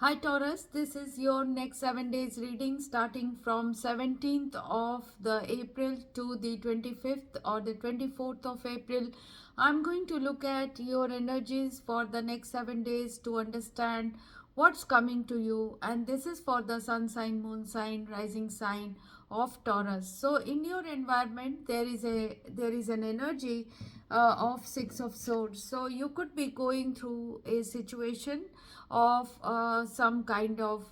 Hi Taurus, this is your next 7 days reading starting from 17th of the April to the 25th or the 24th of April. I'm going to look at your energies for the next 7 days to understand what's coming to you, and this is for the sun sign, moon sign, rising sign of Taurus. So in your environment there is an energy of Six of Swords. So you could be going through a situation of some kind of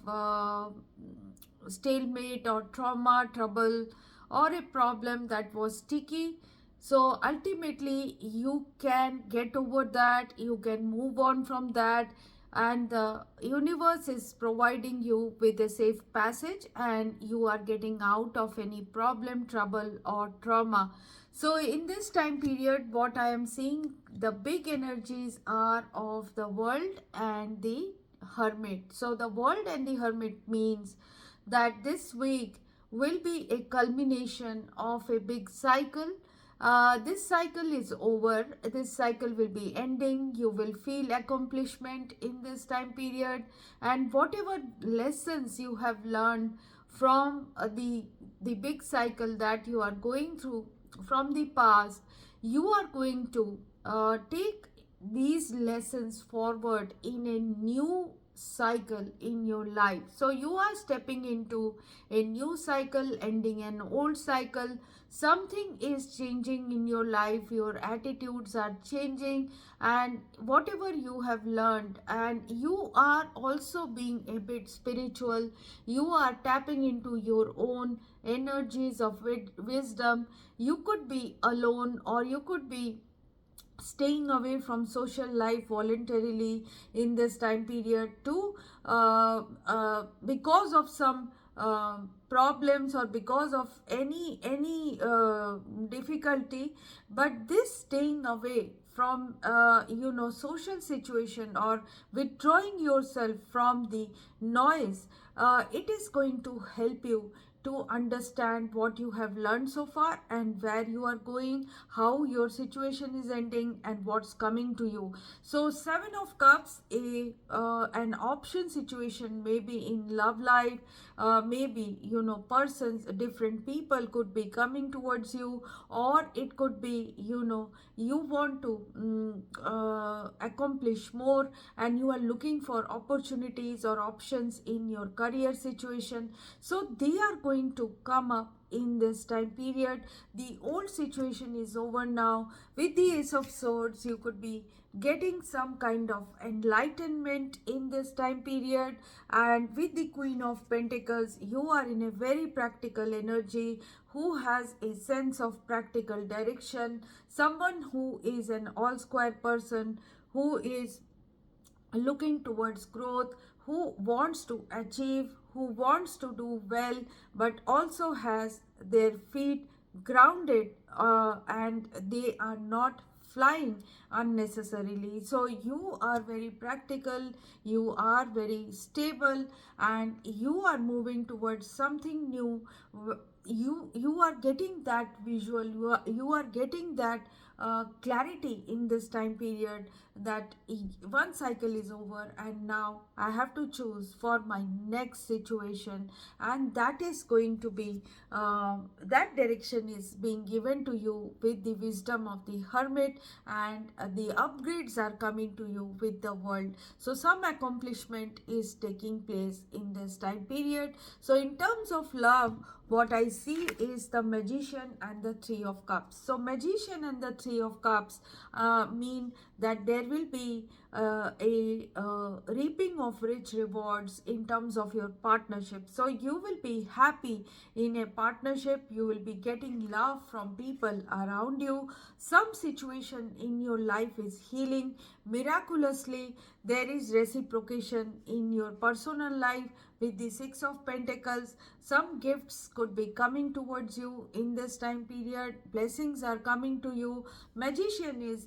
stalemate or trauma, trouble, or a problem that was sticky. So ultimately, you can get over that, you can move on from that, and the universe is providing you with a safe passage, and you are getting out of any problem, trouble, or trauma. So in this time period, what I am seeing, the big energies are of the world and the hermit. So the world and the hermit means that this week will be a culmination of a big cycle. This cycle is over. This cycle will be ending. You will feel accomplishment in this time period, and whatever lessons you have learned from the big cycle that you are going through from the past, you are going to take these lessons forward in a new cycle in your life. So you are stepping into a new cycle, ending an old cycle. Something is changing in your life, your attitudes are changing, and whatever you have learned, and you are also being a bit spiritual. You are tapping into your own energies of wisdom. You could be alone, or you could be staying away from social life voluntarily in this time period too, because of some problems, or because of any difficulty. But this staying away from social situation, or withdrawing yourself from the noise, it is going to help you to understand what you have learned so far, and where you are going, how your situation is ending, and what's coming to you. So Seven of Cups, a an option situation, maybe in love life, maybe persons, different people could be coming towards you, or it could be you want to accomplish more, and you are looking for opportunities or options in your career situation. So they are going to come up in this time period. The old situation is over now. With the Ace of Swords, you could be getting some kind of enlightenment in this time period. And with the Queen of Pentacles, you are in a very practical energy, who has a sense of practical direction, someone who is an all square person, who is looking towards growth, who wants to achieve, who wants to do well, but also has their feet grounded, and they are not flying unnecessarily. So you are very practical, you are very stable, and you are moving towards something new. You are getting that visual, you are getting that clarity in this time period, that one cycle is over, and now I have to choose for my next situation. And that is going to be that direction is being given to you with the wisdom of the hermit, and the upgrades are coming to you with the world. So some accomplishment is taking place in this time period. So in terms of love, what I see is the Magician and the Three of Cups. So Magician and the Three of Cups mean that there will be a reaping of rich rewards in terms of your partnership. So you will be happy in a partnership, you will be getting love from people around you. Some situation in your life is healing miraculously. There is reciprocation in your personal life. With the Six of Pentacles, some gifts could be coming towards you in this time period. Blessings are coming to you. Magician is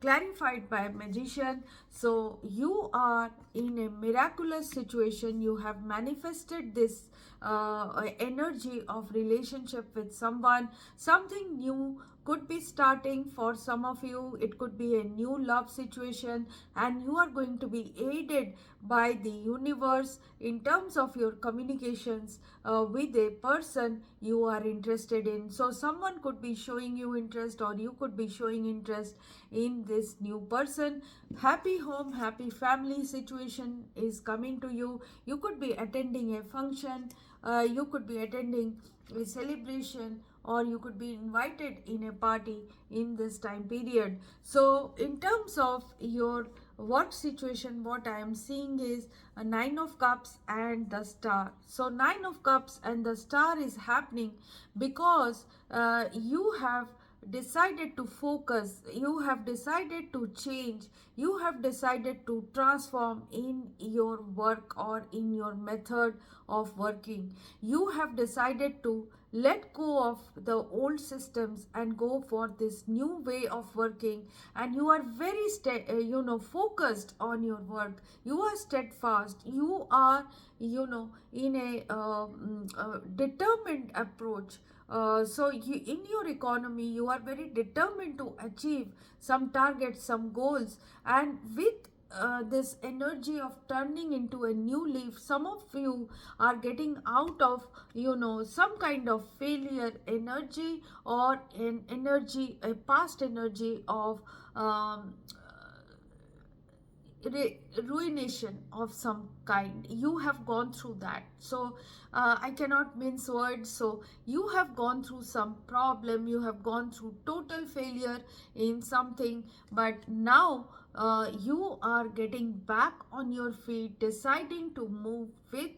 clarified by Magician. So you are in a miraculous situation. You have manifested this energy of relationship with someone. Something new could be starting. For some of you, it could be a new love situation, and you are going to be aided by the universe in terms of your communications with a person you are interested in. So someone could be showing you interest, or you could be showing interest in this new person. Happy home, happy family situation is coming to you. You could be attending a function, you could be attending a celebration, or you could be invited in a party in this time period. So in terms of your work situation, what I am seeing is a nine of cups and the star. So nine of cups and the star is happening because you have decided to focus, you have decided to change, you have decided to transform in your work or in your method of working. You have decided to let go of the old systems and go for this new way of working, and you are very focused on your work. You are steadfast, you are in a determined approach. In your economy, you are very determined to achieve some targets, some goals, and with this energy of turning into a new leaf, some of you are getting out of some kind of failure energy, or an energy, a past energy of um, ruination of some kind. You have gone through that. So I cannot mince words. So you have gone through some problem, you have gone through total failure in something, but now you are getting back on your feet, deciding to move with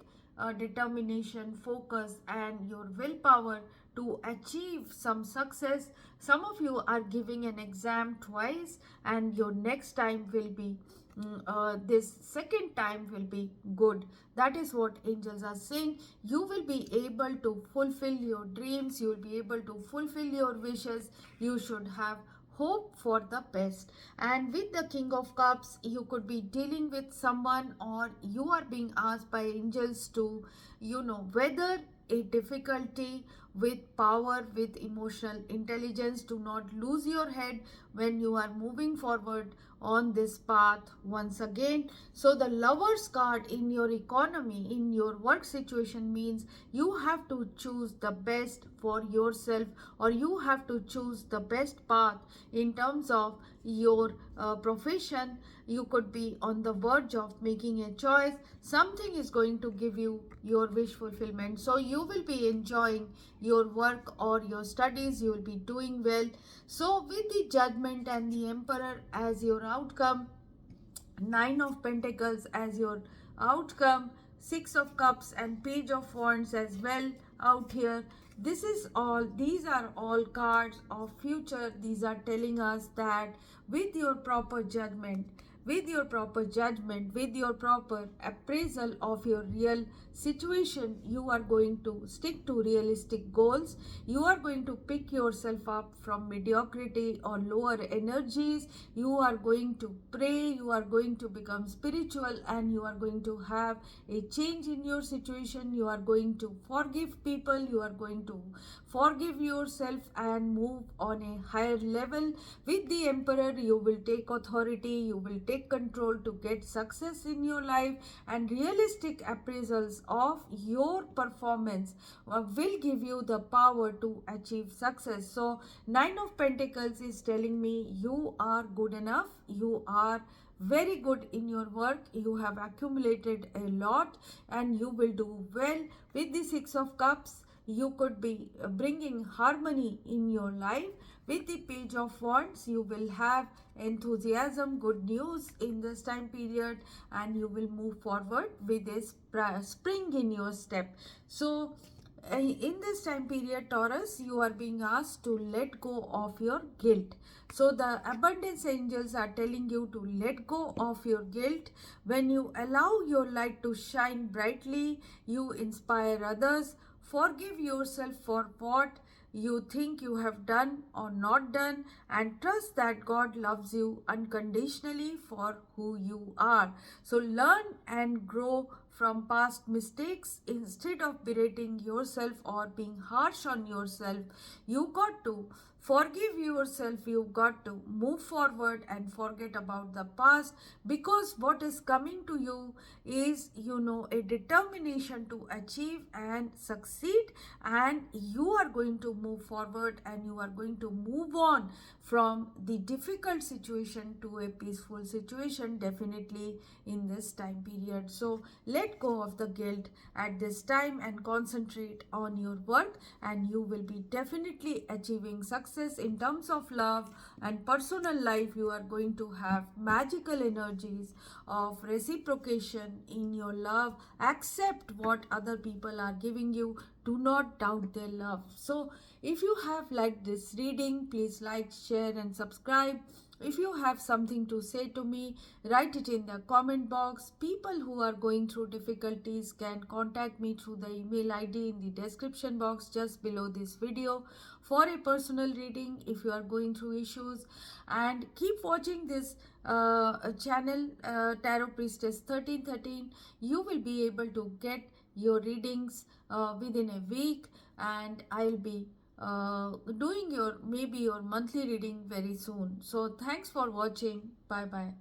determination, focus, and your willpower to achieve some success. Some of you are giving an exam twice, and your next time will be this second time will be good. That is what angels are saying. You will be able to fulfill your dreams, you will be able to fulfill your wishes. You should have hope for the best. And with the King of Cups, you could be dealing with someone, or you are being asked by angels to weather a difficulty with power, with emotional intelligence. Do not lose your head when you are moving forward on this path once again. So the Lovers card in your economy, in your work situation, means you have to choose the best for yourself, or you have to choose the best path in terms of your profession. You could be on the verge of making a choice. Something is going to give you your wish fulfillment, so you will be enjoying your work or your studies. You will be doing well. So with the Judgment and the Emperor as your outcome, Nine of Pentacles as your outcome, Six of Cups and Page of Wands as well out here. These are all cards of future. These are telling us that with your proper judgment, with your proper judgment, with your proper appraisal of your real situation, you are going to stick to realistic goals. You are going to pick yourself up from mediocrity or lower energies. You are going to pray, you are going to become spiritual, and you are going to have a change in your situation. You are going to forgive people, you are going to forgive yourself and move on a higher level. With the Emperor, you will take authority, you will take control to get success in your life, and realistic appraisals of your performance will give you the power to achieve success. So Nine of Pentacles is telling me you are good enough, you are very good in your work, you have accumulated a lot, and you will do well. With the Six of Cups, you could be bringing harmony in your life. With the Page of Wands, you will have enthusiasm, good news in this time period, and you will move forward with a spring in your step. So in this time period, Taurus, you are being asked to let go of your guilt. So the abundance angels are telling you to let go of your guilt. When you allow your light to shine brightly, you inspire others. Forgive yourself for what you think you have done or not done, and trust that God loves you unconditionally for who you are. So learn and grow from past mistakes instead of berating yourself or being harsh on yourself. You got to forgive yourself. You've got to move forward and forget about the past, because what is coming to you is, a determination to achieve and succeed, and you are going to move forward and you are going to move on from the difficult situation to a peaceful situation, definitely in this time period. So let go of the guilt at this time and concentrate on your work, and you will be definitely achieving success in terms of love and personal life. You are going to have magical energies of reciprocation in your love. Accept what other people are giving you. Do not doubt their love. So if you have liked this reading, please like, share and subscribe. If you have something to say to me, write it in the comment box. People who are going through difficulties can contact me through the email ID in the description box just below this video for a personal reading if you are going through issues. And keep watching this channel, Tarot Priestess 1313. You will be able to get your readings within a week, and I'll be doing your maybe your monthly reading very soon. So thanks for watching. Bye bye.